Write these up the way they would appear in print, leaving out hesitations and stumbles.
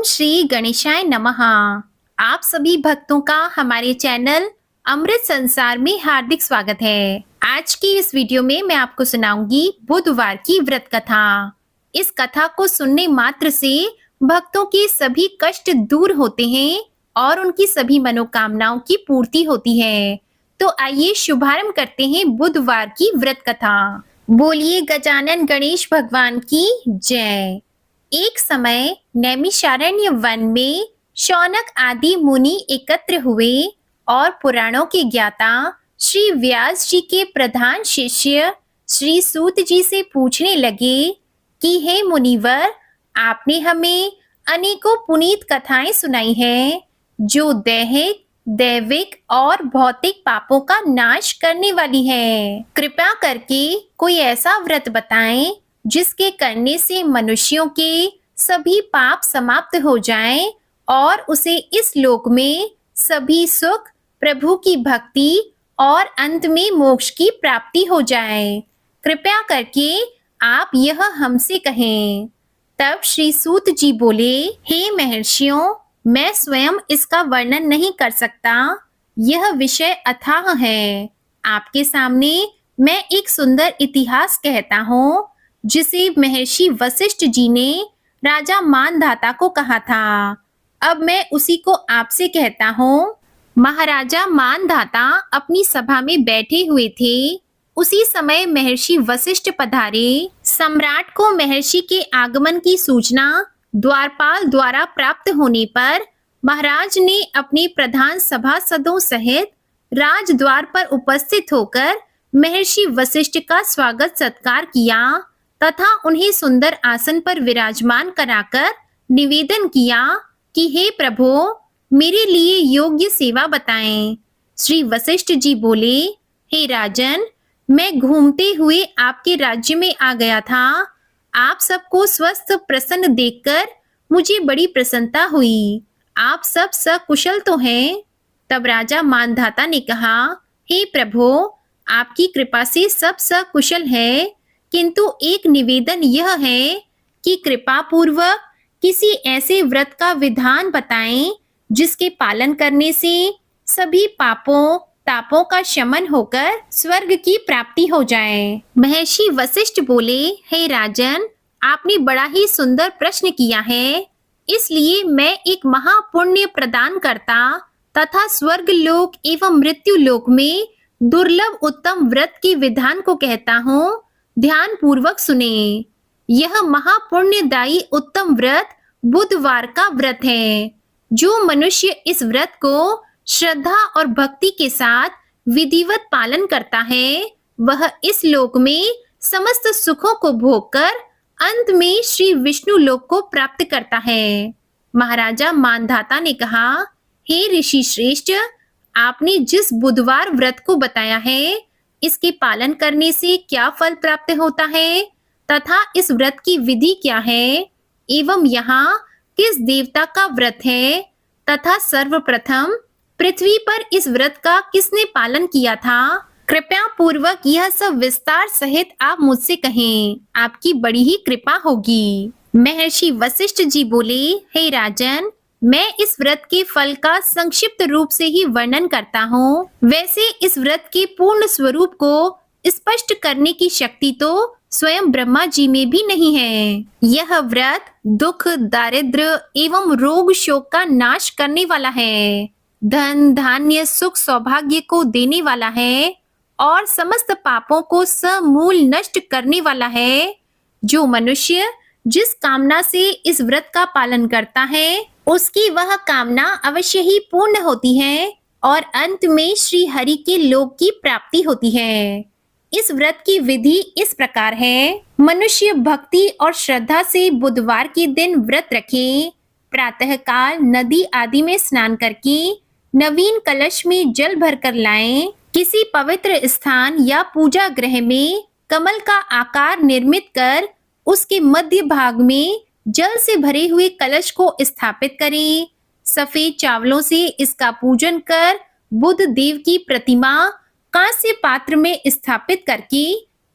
ओम श्री गणेशाय नमः। आप सभी भक्तों का हमारे चैनल अमृत संसार में हार्दिक स्वागत है। आज की इस वीडियो में मैं आपको सुनाऊंगी बुधवार की व्रत कथा। इस कथा को सुनने मात्र से भक्तों के सभी कष्ट दूर होते हैं और उनकी सभी मनोकामनाओं की पूर्ति होती है। तो आइए शुभारंभ करते हैं बुधवार की व्रत कथा। बोलिए गजानन गणेश भगवान की जय। एक समय नैमिषारण्य वन में शौनक आदि मुनि एकत्र हुए और पुराणों के ज्ञाता श्री व्यास जी के प्रधान शिष्य श्री सूत जी से पूछने लगे कि हे मुनिवर, आपने हमें अनेकों पुनीत कथाएं सुनाई हैं जो दैहिक, दैविक और भौतिक पापों का नाश करने वाली है। कृपया करके कोई ऐसा व्रत बताएं जिसके करने से मनुष्यों के सभी पाप समाप्त हो जाएं और उसे इस लोक में सभी सुख, प्रभु की भक्ति और अंत में मोक्ष की प्राप्ति हो जाए। कृपया करके आप यह हमसे कहें। तब श्री सूत जी बोले, हे महर्षियों, मैं स्वयं इसका वर्णन नहीं कर सकता। यह विषय अथाह है। आपके सामने मैं एक सुंदर इतिहास कहता हूँ जिसे महर्षि वशिष्ठ जी ने राजा मानधाता को कहा था। अब मैं उसी को आपसे कहता हूँ। महाराजा मानधाता अपनी सभा में बैठे हुए थे। उसी समय महर्षि वशिष्ठ पधारे। सम्राट को महर्षि के आगमन की सूचना द्वारपाल द्वारा प्राप्त होने पर महाराज ने अपने प्रधान सभासदों सहित राजद्वार पर उपस्थित होकर महर्षि वशिष्ठ का स्वागत सत्कार किया तथा उन्हें सुंदर आसन पर विराजमान कराकर निवेदन किया कि हे प्रभु, मेरे लिए योग्य सेवा बताएं। श्री वशिष्ठ जी बोले, हे राजन, मैं घूमते हुए आपके राज्य में आ गया था। आप सबको स्वस्थ प्रसन्न देखकर मुझे बड़ी प्रसन्नता हुई। आप सब सकुशल तो हैं? तब राजा मानधाता ने कहा, हे प्रभु, आपकी कृपा से सब सकुशल है, किंतु एक निवेदन यह है कि कृपा पूर्वक किसी ऐसे व्रत का विधान बताएं जिसके पालन करने से सभी पापों तापों का शमन होकर स्वर्ग की प्राप्ति हो जाए। महर्षि वशिष्ठ बोले, हे राजन, आपने बड़ा ही सुंदर प्रश्न किया है। इसलिए मैं एक महापुण्य प्रदान करता तथा स्वर्ग लोक एवं मृत्यु लोक में दुर्लभ उत्तम व्रत के विधान को कहता हूँ। ध्यान पूर्वक सुने। यह महापुण्यदायी उत्तम व्रत बुधवार का व्रत है। जो मनुष्य इस व्रत को श्रद्धा और भक्ति के साथ विधिवत पालन करता है, वह इस लोक में समस्त सुखों को भोगकर अंत में श्री विष्णु लोक को प्राप्त करता है। महाराजा मानधाता ने कहा, हे ऋषि श्रेष्ठ, आपने जिस बुधवार व्रत को बताया है, इसके पालन करने से क्या फल प्राप्त होता है तथा इस व्रत की विधि क्या है एवं यहाँ किस देवता का व्रत है तथा सर्वप्रथम पृथ्वी पर इस व्रत का किसने पालन किया था, कृपया पूर्वक यह सब विस्तार सहित आप मुझसे कहें। आपकी बड़ी ही कृपा होगी। महर्षि वशिष्ठ जी बोले, हे राजन, मैं इस व्रत के फल का संक्षिप्त रूप से ही वर्णन करता हूँ। वैसे इस व्रत के पूर्ण स्वरूप को स्पष्ट करने की शक्ति तो स्वयं ब्रह्मा जी में भी नहीं है। यह व्रत दुख, दारिद्र्य एवं रोग शोक का नाश करने वाला है, धन धान्य सुख सौभाग्य को देने वाला है और समस्त पापों को समूल नष्ट करने वाला है। जो मनुष्य जिस कामना से इस व्रत का पालन करता है, उसकी वह कामना अवश्य ही पूर्ण होती है और अंत में श्री हरि के लोक की प्राप्ति होती है। इस व्रत की विधि इस प्रकार है। मनुष्य भक्ति और श्रद्धा से बुधवार के दिन व्रत रखे। प्रातःकाल नदी आदि में स्नान करके नवीन कलश में जल भरकर लाएं। किसी पवित्र स्थान या पूजा गृह में कमल का आकार निर्मित कर उसके मध्य भाग में जल से भरे हुए कलश को स्थापित करें। सफेद चावलों से इसका पूजन कर बुध देव की प्रतिमा कांस्य पात्र में स्थापित करके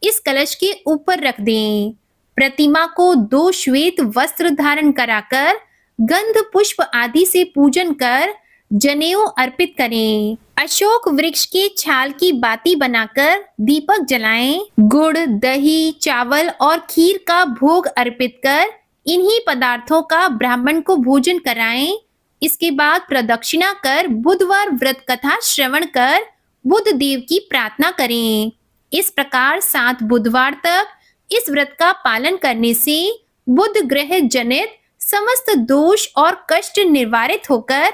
इस कलश के ऊपर रख दें। प्रतिमा को 2 श्वेत वस्त्र धारण कराकर गंध पुष्प आदि से पूजन कर जनेऊ अर्पित करें। अशोक वृक्ष के छाल की बाती बनाकर दीपक जलाएं। गुड़, दही, चावल और खीर का भोग अर्पित कर इन्हीं पदार्थों का ब्राह्मण को भोजन कराएं। इसके बाद प्रदक्षिणा कर बुधवार व्रत कथा श्रवण कर बुध देव की प्रार्थना करें। इस प्रकार 7 बुधवार तक इस व्रत का पालन करने से बुध ग्रह जनित समस्त दोष और कष्ट निवारित होकर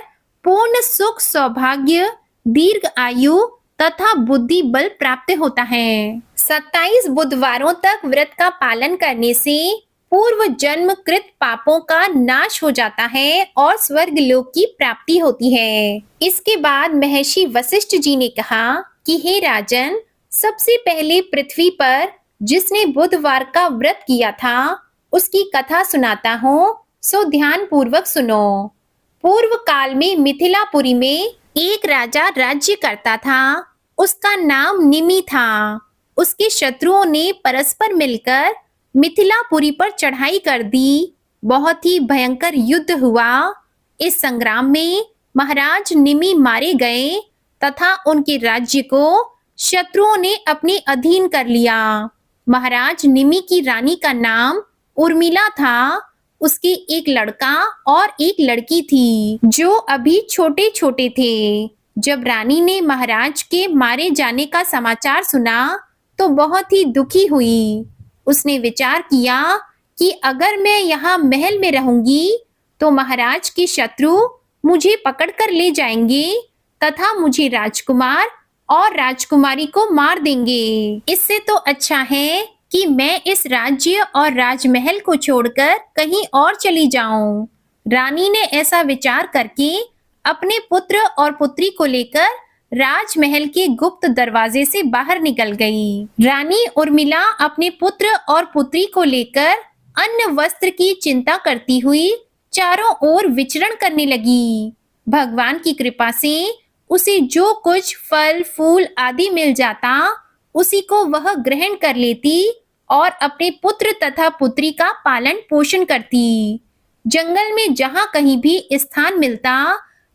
पूर्ण सुख, सौभाग्य, दीर्घ आयु तथा बुद्धि बल प्राप्त होता है। 27 बुधवारों तक व्रत का पालन करने से पूर्व जन्म कृत पापों का नाश हो जाता है और स्वर्ग लोक की प्राप्ति होती है। इसके बाद महर्षि वशिष्ठ जी ने कहा कि हे राजन, सबसे पहले पृथ्वी पर जिसने बुधवार का व्रत किया था उसकी कथा सुनाता हूँ, सो ध्यान पूर्वक सुनो। पूर्व काल में मिथिलापुरी में एक राजा राज्य करता था। उसका नाम निमि था। उसके शत्रुओं ने परस्पर मिलकर मिथिलापुरी पर चढ़ाई कर दी। बहुत ही भयंकर युद्ध हुआ। इस संग्राम में महाराज निमि मारे गए तथा उनके राज्य को शत्रुओं ने अपने अधीन कर लिया। महाराज निमि की रानी का नाम उर्मिला था। उसके एक लड़का और एक लड़की थी जो अभी छोटे छोटे थे। जब रानी ने महाराज के मारे जाने का समाचार सुना तो बहुत ही दुखी हुई। उसने विचार किया कि अगर मैं यहाँ महल में रहूंगी तो महाराज के शत्रु मुझे पकड़कर ले जाएंगे तथा मुझे राजकुमार और राजकुमारी को मार देंगे। इससे तो अच्छा है कि मैं इस राज्य और राजमहल को छोड़कर कहीं और चली जाऊं। रानी ने ऐसा विचार करके अपने पुत्र और पुत्री को लेकर राजमहल के गुप्त दरवाजे से बाहर निकल गई। रानी उर्मिला अपने पुत्र और पुत्री को लेकर अन्न वस्त्र की चिंता करती हुई चारों ओर विचरण करने लगी। भगवान की कृपा से उसे जो कुछ फल फूल आदि मिल जाता उसी को वह ग्रहण कर लेती और अपने पुत्र तथा पुत्री का पालन पोषण करती। जंगल में जहां कहीं भी स्थान मिलता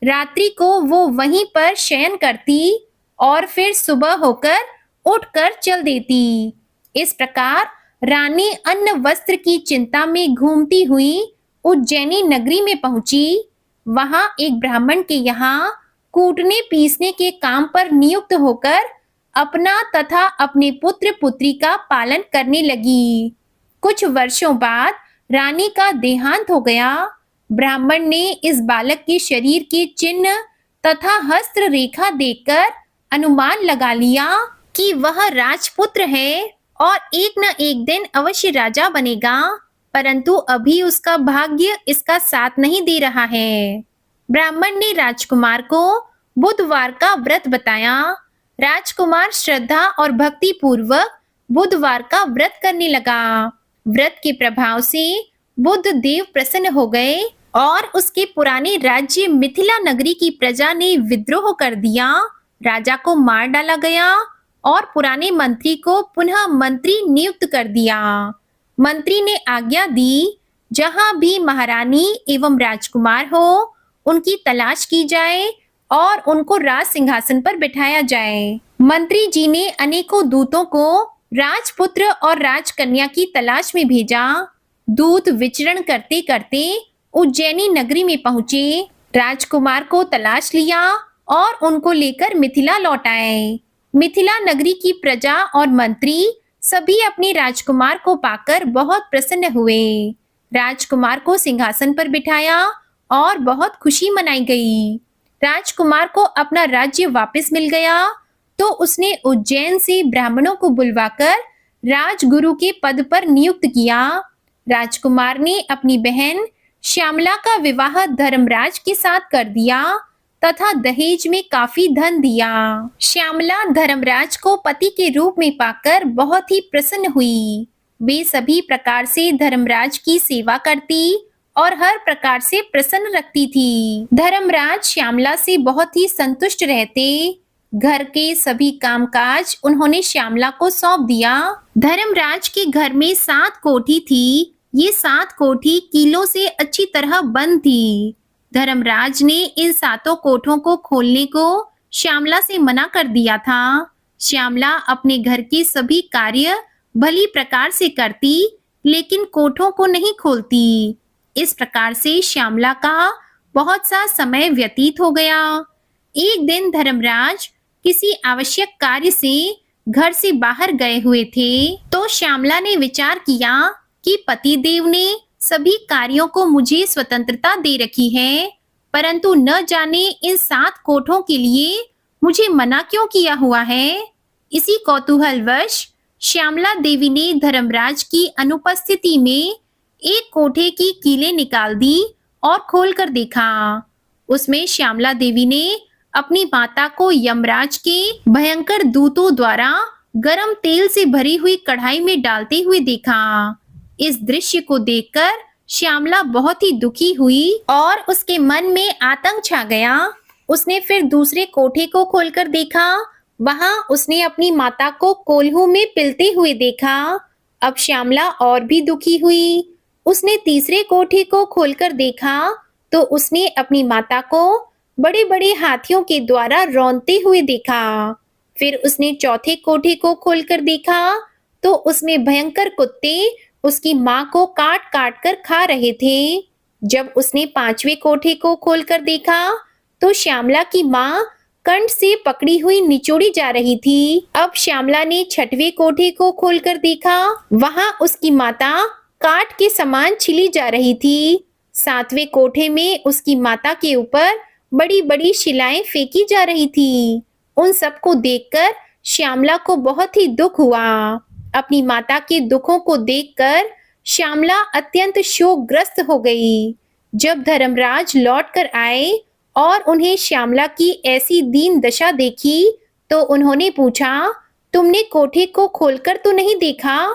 रात्रि को वो वहीं पर शयन करती और फिर सुबह होकर उठकर चल देती। इस प्रकार रानी अन्न वस्त्र की चिंता में घूमती हुई उज्जैनी नगरी में पहुंची। वहां एक ब्राह्मण के यहाँ कूटने पीसने के काम पर नियुक्त होकर अपना तथा अपने पुत्र पुत्री का पालन करने लगी। कुछ वर्षों बाद रानी का देहांत हो गया। ब्राह्मण ने इस बालक के शरीर के चिन्ह तथा हस्त रेखा देखकर अनुमान लगा लिया कि वह राजपुत्र है और एक न एक दिन अवश्य राजा बनेगा, परंतु अभी उसका भाग्य इसका साथ नहीं दे रहा है। ब्राह्मण ने राजकुमार को बुधवार का व्रत बताया। राजकुमार श्रद्धा और भक्ति पूर्वक बुधवार का व्रत करने लगा। व्रत के प्रभाव से बुध देव प्रसन्न हो गए और उसके पुराने राज्य मिथिला नगरी की प्रजा ने विद्रोह कर दिया। राजा को मार डाला गया और पुराने मंत्री को पुनः मंत्री नियुक्त कर दिया। मंत्री ने आज्ञा दी, जहां भी महारानी एवं राजकुमार हो उनकी तलाश की जाए और उनको राज सिंहासन पर बिठाया जाए। मंत्री जी ने अनेकों दूतों को राजपुत्र और राजकन्या की तलाश में भेजा। दूत विचरण करते करते उज्जैनी नगरी में पहुंचे। राजकुमार को तलाश लिया और उनको लेकर मिथिला लौट आए। मिथिला नगरी की प्रजा और मंत्री सभी अपने राजकुमार को पाकर बहुत प्रसन्न हुए। राजकुमार को सिंहासन पर बिठाया और बहुत खुशी मनाई गई। राजकुमार को अपना राज्य वापस मिल गया तो उसने उज्जैन से ब्राह्मणों को बुलवाकर राजगुरु के पद पर नियुक्त किया। राजकुमार ने अपनी बहन श्यामला का विवाह धर्मराज के साथ कर दिया तथा दहेज में काफी धन दिया। श्यामला धर्मराज को पति के रूप में पाकर बहुत ही प्रसन्न हुई। वे सभी प्रकार से धर्मराज की सेवा करती और हर प्रकार से प्रसन्न रखती थी। धर्मराज श्यामला से बहुत ही संतुष्ट रहते। घर के सभी कामकाज उन्होंने श्यामला को सौंप दिया। धर्मराज के घर में 7 कोठी थी। ये 7 कोठी कीलों से अच्छी तरह बंद थी। धर्मराज ने इन 7 कोठों को खोलने को श्यामला से मना कर दिया था। श्यामला अपने घर के सभी कार्य भली प्रकार से करती, लेकिन कोठों को नहीं खोलती। इस प्रकार से श्यामला का बहुत सा समय व्यतीत हो गया। एक दिन धर्मराज किसी आवश्यक कार्य से घर से बाहर गए हुए थे, तो श्यामला ने विचार किया कि पतिदेव ने सभी कार्यों को मुझे स्वतंत्रता दे रखी है, परंतु न जाने इन 7 कोठों के लिए मुझे मना क्यों किया हुआ है। इसी कौतूहलवश श्यामला देवी ने धर्मराज की अनुपस्थिति में एक कोठे की कीलें निकाल दी और खोलकर देखा। उसमें श्यामला देवी ने अपनी माता को यमराज के भयंकर दूतों द्वारा गरम तेल से भरी हुई कढ़ाई में डालते हुए देखा। इस दृश्य को देखकर श्यामला बहुत ही दुखी हुई और उसके मन में आतंक छा गया। उसने फिर दूसरे कोठे को खोलकर देखा। वहां उसने अपनी माता को कोल्हू में पिलते हुए देखा। अब श्यामला और भी दुखी हुई। उसने तीसरे कोठे को खोलकर देखा तो उसने अपनी माता को बड़े बड़े हाथियों के द्वारा रौंदते हुए देखा। फिर उसने चौथे कोठे को खोलकर देखा तो उसमें भयंकर कुत्ते उसकी माँ को काट काट कर खा रहे थे। जब उसने 5वें कोठे को खोलकर देखा तो श्यामला की माँ कंठ से पकड़ी हुई निचोड़ी जा रही थी। अब श्यामला ने 6वें कोठे को खोलकर देखा। वहां उसकी माता काट के समान छिली जा रही थी। 7वें कोठे में उसकी माता के ऊपर बड़ी बड़ी शिलाएं फेंकी जा रही थी। उन सबको देखकर श्यामला को बहुत ही दुख हुआ। अपनी माता के दुखों को देखकर श्यामला अत्यंत शोकग्रस्त हो गई। जब धर्मराज लौट कर आए और उन्हें श्यामला की ऐसी दीन दशा देखी तो उन्होंने पूछा, तुमने कोठे को खोलकर तो नहीं देखा?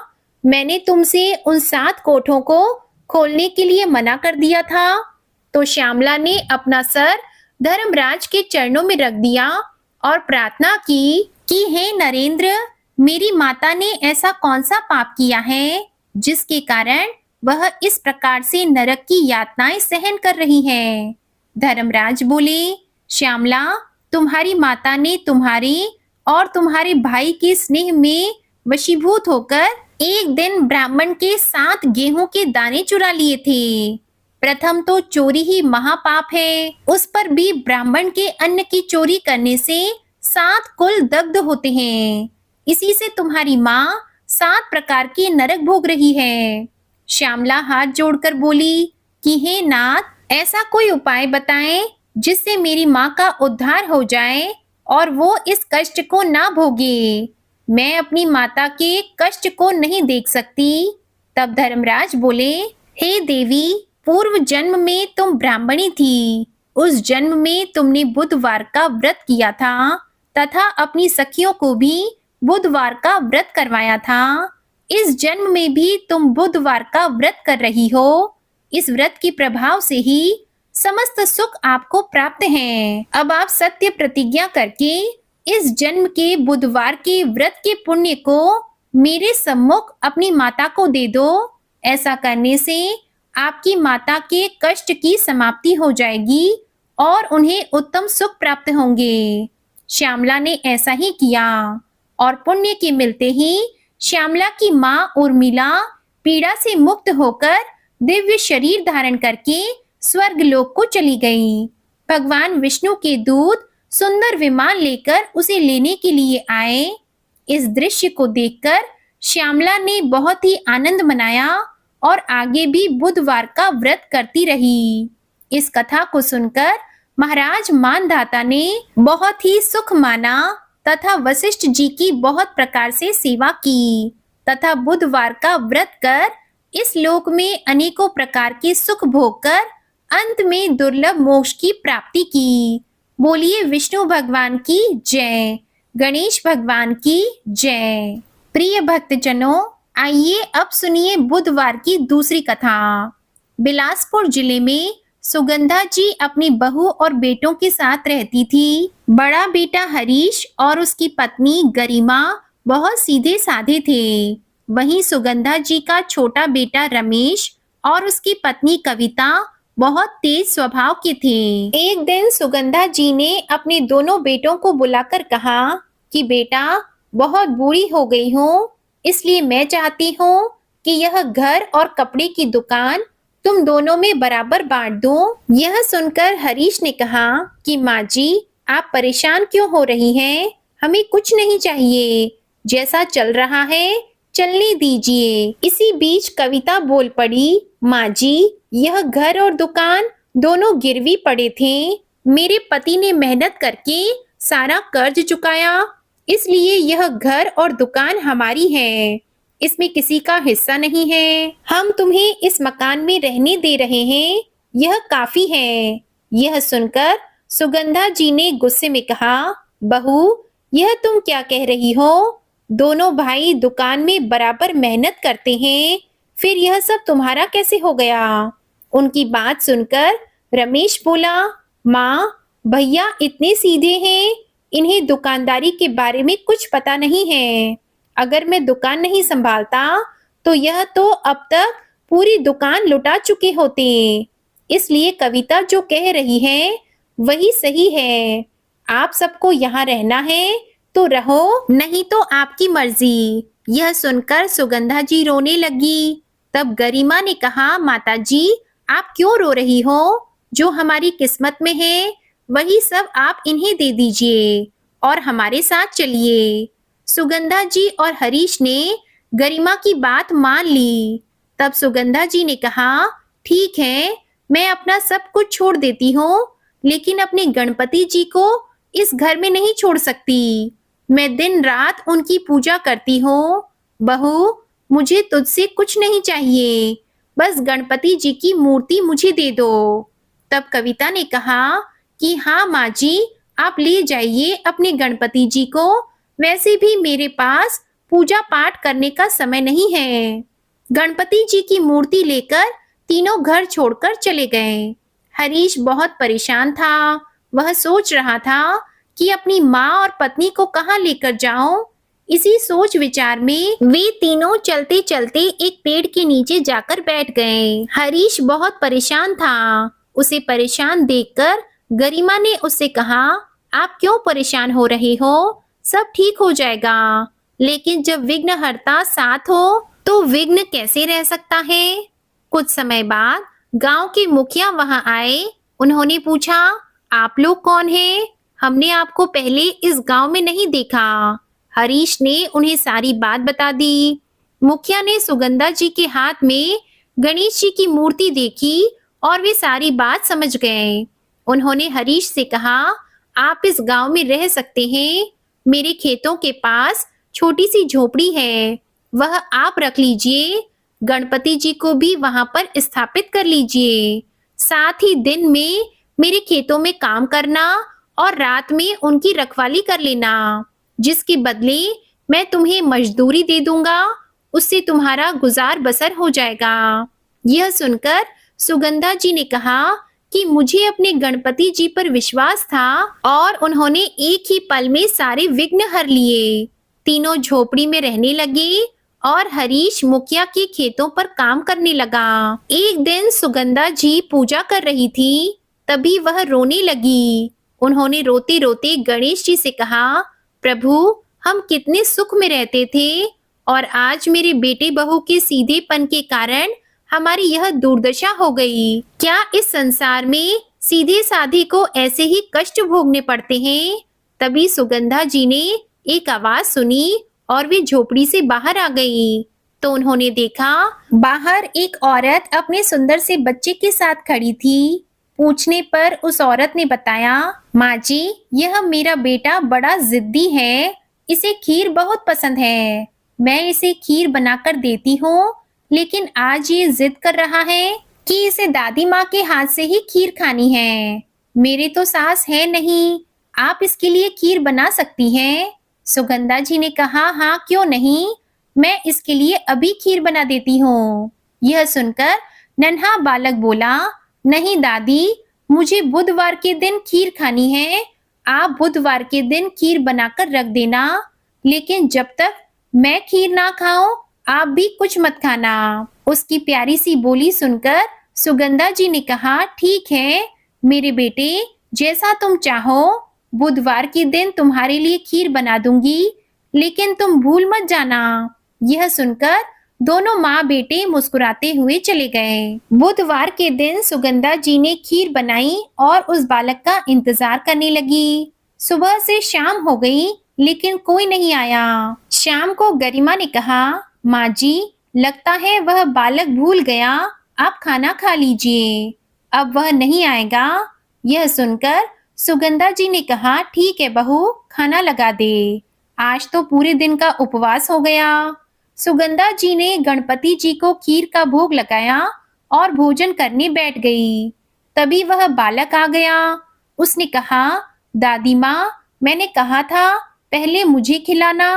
मैंने तुमसे उन 7 कोठों को खोलने के लिए मना कर दिया था। तो श्यामला ने अपना सर धर्मराज के चरणों में रख दिया और प्रार्थना की कि हे नरेंद्र, मेरी माता ने ऐसा कौन सा पाप किया है जिसके कारण वह इस प्रकार से नरक की यातनाएं सहन कर रही है। धर्मराज बोले, श्यामला, तुम्हारी माता ने तुम्हारे और तुम्हारे भाई के स्नेह में वशीभूत होकर एक दिन ब्राह्मण के 7 गेहूं के दाने चुरा लिए थे। प्रथम तो चोरी ही महापाप है, उस पर भी ब्राह्मण के अन्न की चोरी करने से 7 कुल दग्ध होते हैं। इसी से तुम्हारी माँ 7 प्रकार के नरक भोग रही है। श्यामला हाथ जोड़कर बोली कि हे नाथ, ऐसा कोई उपाय बताएं जिससे मेरी माँ का उद्धार हो जाए और वो इस कष्ट को ना भोगे। मैं अपनी माता के कष्ट को नहीं देख सकती। तब धर्मराज बोले, हे देवी, पूर्व जन्म में तुम ब्राह्मणी थी। उस जन्म में तुमने बुधवार का व्रत किया था तथा अपनी सखियों को भी बुधवार का व्रत करवाया था। इस जन्म में भी तुम बुधवार का व्रत कर रही हो। इस व्रत के प्रभाव से ही समस्त सुख आपको प्राप्त है। अब आप सत्य प्रतिज्ञा करके इस जन्म के बुधवार के व्रत के पुण्य को मेरे सम्मुख अपनी माता को दे दो। ऐसा करने से आपकी माता के कष्ट की समाप्ति हो जाएगी और उन्हें उत्तम सुख प्राप्त होंगे। श्यामला ने ऐसा ही किया और पुण्य के मिलते ही श्यामला की माँ उर्मिला पीड़ा से मुक्त होकर दिव्य शरीर धारण करके स्वर्ग लोक को चली गई। भगवान विष्णु के दूत सुंदर विमान लेकर उसे लेने के लिए आए। इस दृश्य को देखकर श्यामला ने बहुत ही आनंद मनाया और आगे भी बुधवार का व्रत करती रही। इस कथा को सुनकर महाराज मानधाता ने बहुत ही सुख माना तथा वशिष्ठ जी की बहुत प्रकार से सेवा की तथा बुधवार का व्रत कर इस लोक में अनेकों प्रकार के सुख भोग कर अंत में दुर्लभ मोक्ष की प्राप्ति की। बोलिए विष्णु भगवान की जय, गणेश भगवान की जय। प्रिय भक्तजनों, आइए अब सुनिए बुधवार की दूसरी कथा। बिलासपुर जिले में सुगंधा जी अपनी बहू और बेटों के साथ रहती थी। बड़ा बेटा हरीश और उसकी पत्नी गरिमा बहुत सीधे साधे थे। वहीं सुगंधा जी का छोटा बेटा रमेश और उसकी पत्नी कविता बहुत तेज स्वभाव के थे। एक दिन सुगंधा जी ने अपने दोनों बेटों को बुलाकर कहा कि बेटा, बहुत बूढ़ी हो गई हूँ, इसलिए मैं चाहती हूँ कि यह घर और कपड़े की दुकान तुम दोनों में बराबर बांट दो। यह सुनकर हरीश ने कहा कि माँ जी, आप परेशान क्यों हो रही हैं? हमें कुछ नहीं चाहिए, जैसा चल रहा है चलने दीजिए। इसी बीच कविता बोल पड़ी, माँ जी, यह घर और दुकान दोनों गिरवी पड़े थे। मेरे पति ने मेहनत करके सारा कर्ज चुकाया, इसलिए यह घर और दुकान हमारी है, इसमें किसी का हिस्सा नहीं है। हम तुम्हें इस मकान में रहने दे रहे हैं, यह काफी है। यह सुनकर सुगंधा जी ने गुस्से में कहा, बहू, यह तुम क्या कह रही हो? दोनों भाई दुकान में बराबर मेहनत करते हैं, फिर यह सब तुम्हारा कैसे हो गया? उनकी बात सुनकर रमेश बोला, माँ, भैया इतने सीधे हैं, इन्हें दुकानदारी के बारे में कुछ पता नहीं है। अगर मैं दुकान नहीं संभालता तो यह तो अब तक पूरी दुकान लुटा चुके होते। इसलिए कविता जो कह रही है वही सही है। आप सबको यहाँ रहना है तो रहो, नहीं तो आपकी मर्जी। यह सुनकर सुगंधा जी रोने लगी। तब गरिमा ने कहा, माता जी, आप क्यों रो रही हो? जो हमारी किस्मत में है वही सब आप इन्हें दे दीजिए और हमारे साथ चलिए। सुगंधा जी और हरीश ने गरिमा की बात मान ली। तब सुगंधा जी ने कहा, ठीक है, मैं अपना सब कुछ छोड़ देती हूँ, लेकिन अपने गणपति जी को इस घर में नहीं छोड़ सकती। मैं दिन रात उनकी पूजा करती हूँ। बहू, मुझे तुझसे कुछ नहीं चाहिए, बस गणपति जी की मूर्ति मुझे दे दो। तब कविता ने कहा कि हाँ माँ जी, आप ले जाइए अपने गणपति जी को, वैसे भी मेरे पास पूजा पाठ करने का समय नहीं है। गणपति जी की मूर्ति लेकर तीनों घर छोड़कर चले गए। हरीश बहुत परेशान था। वह सोच रहा था कि अपनी माँ और पत्नी को कहाँ लेकर जाऊं। इसी सोच विचार में वे तीनों चलते चलते एक पेड़ के नीचे जाकर बैठ गए। हरीश बहुत परेशान था। उसे परेशान देखकर गरिमा ने उससे कहा, आप क्यों परेशान हो रहे हो? सब ठीक हो जाएगा। लेकिन जब विघ्नहर्ता साथ हो तो विघ्न कैसे रह सकता है? कुछ समय बाद गांव के मुखिया वहां आए। उन्होंने पूछा, आप लोग कौन हैं? हमने आपको पहले इस गांव में नहीं देखा। हरीश ने उन्हें सारी बात बता दी। मुखिया ने सुगंधा जी के हाथ में गणेश जी की मूर्ति देखी और वे सारी बात समझ गए। उन्होंने हरीश से कहा, आप इस गांव में रह सकते हैं। मेरे खेतों के पास छोटी सी झोपड़ी है, वह आप रख लीजिए। गणपति जी को भी वहां पर स्थापित कर लीजिए। साथ ही दिन में मेरे खेतों में काम करना और रात में उनकी रखवाली कर लेना। जिसके बदले मैं तुम्हें मजदूरी दे दूंगा, उससे तुम्हारा गुजार बसर हो जाएगा। यह सुनकर सुगंधा जी ने कहा कि मुझे अपने गणपति जी पर विश्वास था और उन्होंने एक ही पल में सारे विघ्न हर लिए। तीनों झोपड़ी में रहने लगे और हरीश मुखिया के खेतों पर काम करने लगा। एक दिन सुगंधा जी पूजा कर रही थी, तभी वह रोने लगी। उन्होंने रोते रोते गणेश जी से कहा, प्रभु, हम कितने सुख में रहते थे और आज मेरे बेटे बहू के सीधेपन के कारण हमारी यह दुर्दशा हो गई। क्या इस संसार में सीधे साधे को ऐसे ही कष्ट भोगने पड़ते हैं? तभी सुगंधा जी ने एक आवाज सुनी और वे झोपड़ी से बाहर आ गई। तो उन्होंने देखा बाहर एक औरत अपने सुंदर से बच्चे के साथ खड़ी थी। पूछने पर उस औरत ने बताया, माँ जी, यह मेरा बेटा बड़ा जिद्दी है, इसे खीर बहुत पसंद है। मैं इसे खीर बनाकर देती हूँ, लेकिन आज ये जिद कर रहा है कि इसे दादी माँ के हाथ से ही खीर खानी है। मेरे तो सास है नहीं, आप इसके लिए खीर बना सकती हैं? सुगंधा जी ने कहा, हाँ क्यों नहीं, मैं इसके लिए अभी खीर बना देती हूँ। यह सुनकर नन्हा बालक बोला, नहीं दादी, मुझे बुधवार के दिन खीर खानी है। आप बुधवार के दिन खीर बनाकर रख देना, लेकिन जब तक मैं खीर ना खाऊं आप भी कुछ मत खाना। उसकी प्यारी सी बोली सुनकर सुगंधा जी ने कहा, ठीक है मेरे बेटे, जैसा तुम चाहो, बुधवार के दिन तुम्हारे लिए खीर बना दूंगी, लेकिन तुम भूल मत जाना। यह सुनकर दोनों माँ बेटे मुस्कुराते हुए चले गए। बुधवार के दिन सुगंधा जी ने खीर बनाई और उस बालक का इंतजार करने लगी। सुबह से शाम हो गई, लेकिन कोई नहीं आया। शाम को गरिमा ने कहा, माँ जी, लगता है वह बालक भूल गया, आप खाना खा लीजिए, अब वह नहीं आएगा। यह सुनकर सुगंधा जी ने कहा, ठीक है बहू, खाना लगा दे, आज तो पूरे दिन का उपवास हो गया। सुगंधा जी ने गणपति जी को खीर का भोग लगाया और भोजन करने बैठ गई। तभी वह बालक आ गया। उसने कहा, दादी माँ, मैंने कहा था पहले मुझे खिलाना,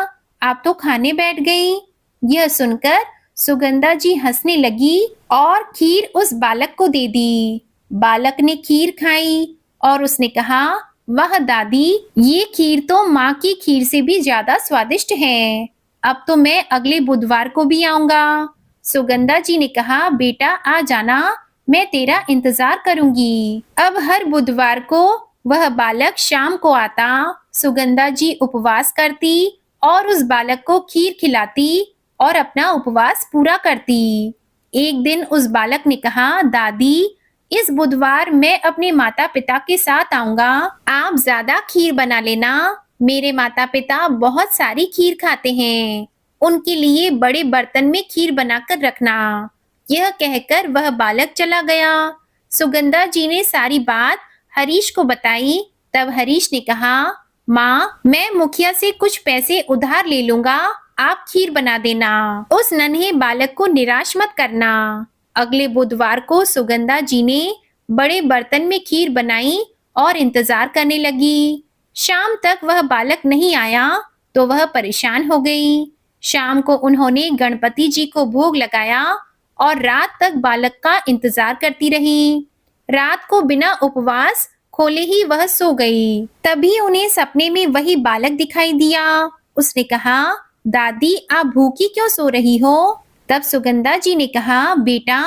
आप तो खाने बैठ गई। यह सुनकर सुगंधा जी हंसने लगी और खीर उस बालक को दे दी। बालक ने खीर खाई और उसने कहा, वाह दादी, ये खीर तो माँ की खीर से भी ज्यादा स्वादिष्ट है, अब तो मैं अगले बुधवार को भी आऊंगा। सुगंधा जी ने कहा, बेटा आ जाना, मैं तेरा इंतजार करूंगी। अब हर बुधवार को वह बालक शाम को आता, सुगंधा जी उपवास करती और उस बालक को खीर खिलाती और अपना उपवास पूरा करती। एक दिन उस बालक ने कहा, दादी, इस बुधवार मैं अपने माता पिता के साथ आऊंगा, आप ज्यादा खीर बना लेना, मेरे माता पिता बहुत सारी खीर खाते हैं, उनके लिए बड़े बर्तन में खीर बनाकर रखना। यह कहकर वह बालक चला गया। सुगंधा जी ने सारी बात हरीश को बताई। तब हरीश ने कहा, माँ, मैं मुखिया से कुछ पैसे उधार ले लूंगा, आप खीर बना देना, उस नन्हे बालक को निराश मत करना। अगले बुधवार को सुगंधा जी ने बड़े बर्तन में खीर बनाई और इंतजार करने लगी। शाम तक वह बालक नहीं आया तो वह परेशान हो गई। शाम को उन्होंने गणपति जी को भोग लगाया और रात तक बालक का इंतजार करती रही। रात को बिना उपवास खोले ही वह सो गई। तभी उन्हें सपने में वही बालक दिखाई दिया। उसने कहा, दादी, आप भूखी क्यों सो रही हो? तब सुगंधा जी ने कहा, बेटा,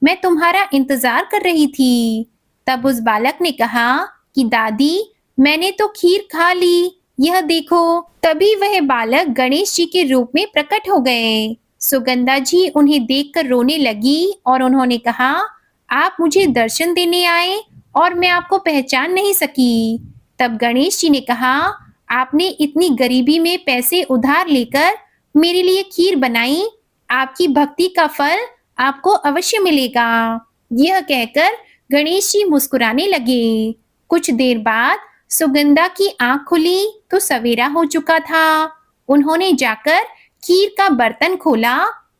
मैं तुम्हारा इंतजार कर रही थी। तब उस बालक ने कहा कि दादी, मैंने तो खीर खा ली, यह देखो। तभी वह बालक गणेश जी के रूप में प्रकट हो गए। सुगंधा जी उन्हें देखकर रोने लगी और उन्होंने कहा, आप मुझे दर्शन देने आए और मैं आपको पहचान नहीं सकी। तब गणेश जी ने कहा, आपने इतनी गरीबी में पैसे उधार लेकर मेरे लिए खीर बनाई, आपकी भक्ति का फल आपको अवश्य मिलेगा। यह कहकर गणेश जी मुस्कुराने लगे। कुछ देर बाद सुगंधा की आंख खुली तो सवेरा हो चुका था। उन्होंने जाकर खीर का बर्तन खोला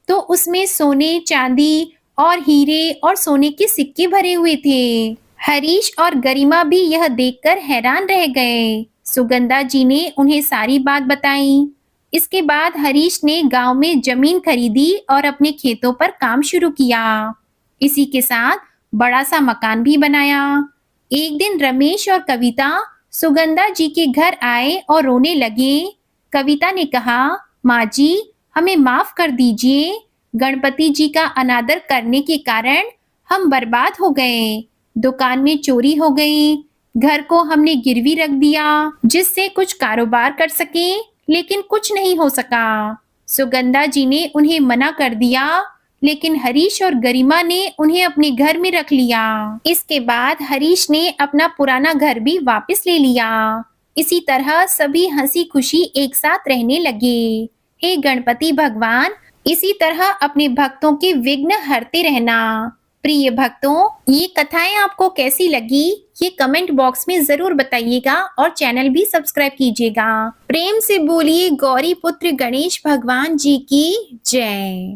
तो उसमें सोने, चांदी और हीरे और सोने के सिक्के भरे हुए थे। हरीश और गरिमा भी यह देखकर हैरान रह गए। सुगंधा जी ने उन्हें सारी बात बताई। इसके बाद हरीश ने गांव में जमीन खरीदी और अपने खेतों पर काम शुरू किया। इसी के साथ बड़ा सा मकान भी बनाया। एक दिन रमेश और कविता सुगंधा जी के घर आए और रोने लगे। कविता ने कहा, माँ जी, हमें माफ कर दीजिए, गणपति जी का अनादर करने के कारण हम बर्बाद हो गए, दुकान में चोरी हो गई, घर को हमने गिरवी रख दिया जिससे कुछ कारोबार कर सके, लेकिन कुछ नहीं हो सका। सुगंधा जी ने उन्हें मना कर दिया, लेकिन हरीश और गरिमा ने उन्हें अपने घर में रख लिया। इसके बाद हरीश ने अपना पुराना घर भी वापस ले लिया। इसी तरह सभी हंसी खुशी एक साथ रहने लगे। हे गणपति भगवान, इसी तरह अपने भक्तों के विघ्न हरते रहना। प्रिय भक्तों, ये कथाएं आपको कैसी लगी ये कमेंट बॉक्स में जरूर बताइएगा और चैनल भी सब्सक्राइब कीजिएगा। प्रेम से बोलिए गौरी पुत्र गणेश भगवान जी की जय।